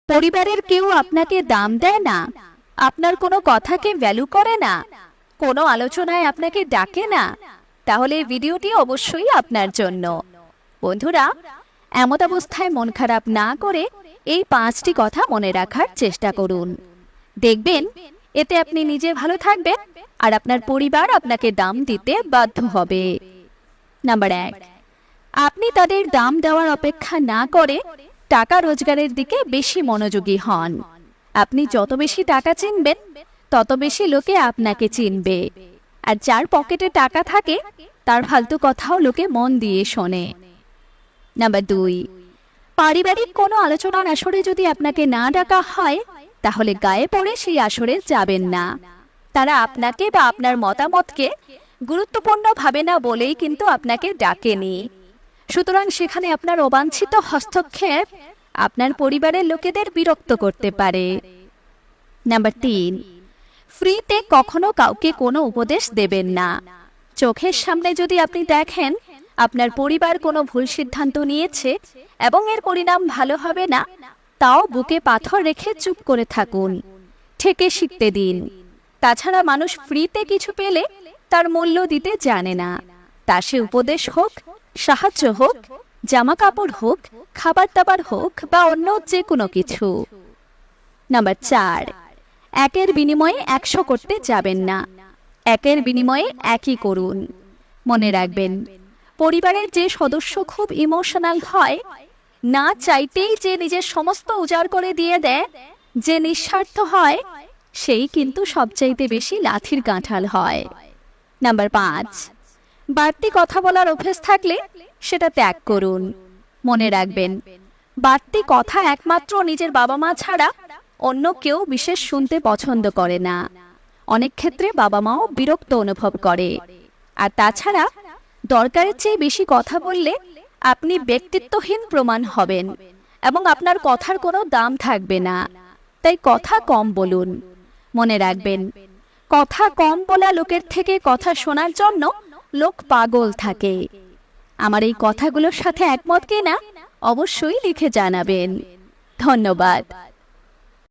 পরিবারের কেউ আপনাকে দাম দেয় না, আপনার কোনো কথাকে ভ্যালু করে না, কোনো আলোচনায় আপনাকে ডাকে না, তাহলে এই ভিডিওটি অবশ্যই আপনার জন্য। বন্ধুরা, এমত অবস্থায় মন খারাপ না করে এই 5টি কথা মনে রাখার চেষ্টা করুন। দেখবেন এতে আপনি নিজে ভালো থাকবেন আর আপনার পরিবার আপনাকে দাম দিতে বাধ্য হবে। নাম্বার 1, আপনি তাদের দাম দেওয়ার অপেক্ষা না করে টাকা রোজগারের দিকে বেশি মনোযোগী হন। আপনি যত বেশি টাকা চিনবেন তত বেশি লোকে আপনাকে চিনবে। আর যার পকেটে টাকা থাকে তার ফালতু কথাও লোকে মন দিয়ে শোনে। নাম্বার 2, পারিবারিক কোনো আলোচনার আসরে যদি আপনাকে না ডাকা হয় তাহলে গায়ে পড়ে সেই আসরে যাবেন না। তারা আপনাকে বা আপনার মতামতকে গুরুত্বপূর্ণ ভাবে না বলেই কিন্তু আপনাকে ডাকেনি। সুতরাং সেখানে আপনার অবাঞ্ছিত হস্তক্ষেপ আপনার পরিবারের লোকেদের বিরক্ত করতে পারে। নাম্বার 3, ফ্রিতে কখনো কাউকে কোনো উপদেশ দেবেন না। চোখের সামনে যদি আপনি দেখেন আপনার পরিবার কোনো ভুল সিদ্ধান্ত নিয়েছে এবং এর পরিণাম ভালো হবে না, তাও বুকে পাথর রেখে চুপ করে থাকুন, থেকে শিখতে দিন। তাছাড়া মানুষ ফ্রিতে কিছু পেলে তার মূল্য দিতে জানে না। তা সে উপদেশ হোক, সাহায্য হোক, জামা কাপড় হোক, খাবার দাবার হোক বা অন্য যে কোনো কিছু। নাম্বার 4, একের বিনিময়ে 100 করতে যাবেন না, একের বিনিময়ে একই করুন। মনে রাখবেন, পরিবারের যে সদস্য খুব ইমোশনাল হয়, না চাইতেই যে নিজের সমস্ত উজাড় করে দিয়ে দেয়, যে নিঃস্বার্থ হয়, সেই কিন্তু সবচাইতে বেশি লাথির কাঁঠাল হয়। নাম্বার 5, বাড়তি কথা বলার অভ্যেস থাকলে সেটা ত্যাগ করুন। মনে রাখবেন, বাড়তি কথা একমাত্র নিজের বাবা মা ছাড়া অন্য কেউ বিশেষ শুনতে পছন্দ করে না। অনেক ক্ষেত্রে বাবা মাও বিরক্ত অনুভব করে। আর তাছাড়া দরকারের চেয়ে বেশি কথা বললে আপনি ব্যক্তিত্বহীন প্রমাণ হবেন এবং আপনার কথার কোনো দাম থাকবে না। তাই কথা কম বলুন। মনে রাখবেন, কথা কম বলা লোকের থেকে কথা শোনার জন্য লোক পাগল থাকে। আমার এই কথাগুলোর সাথে একমত কিনা অবশ্যই লিখে জানাবেন। ধন্যবাদ।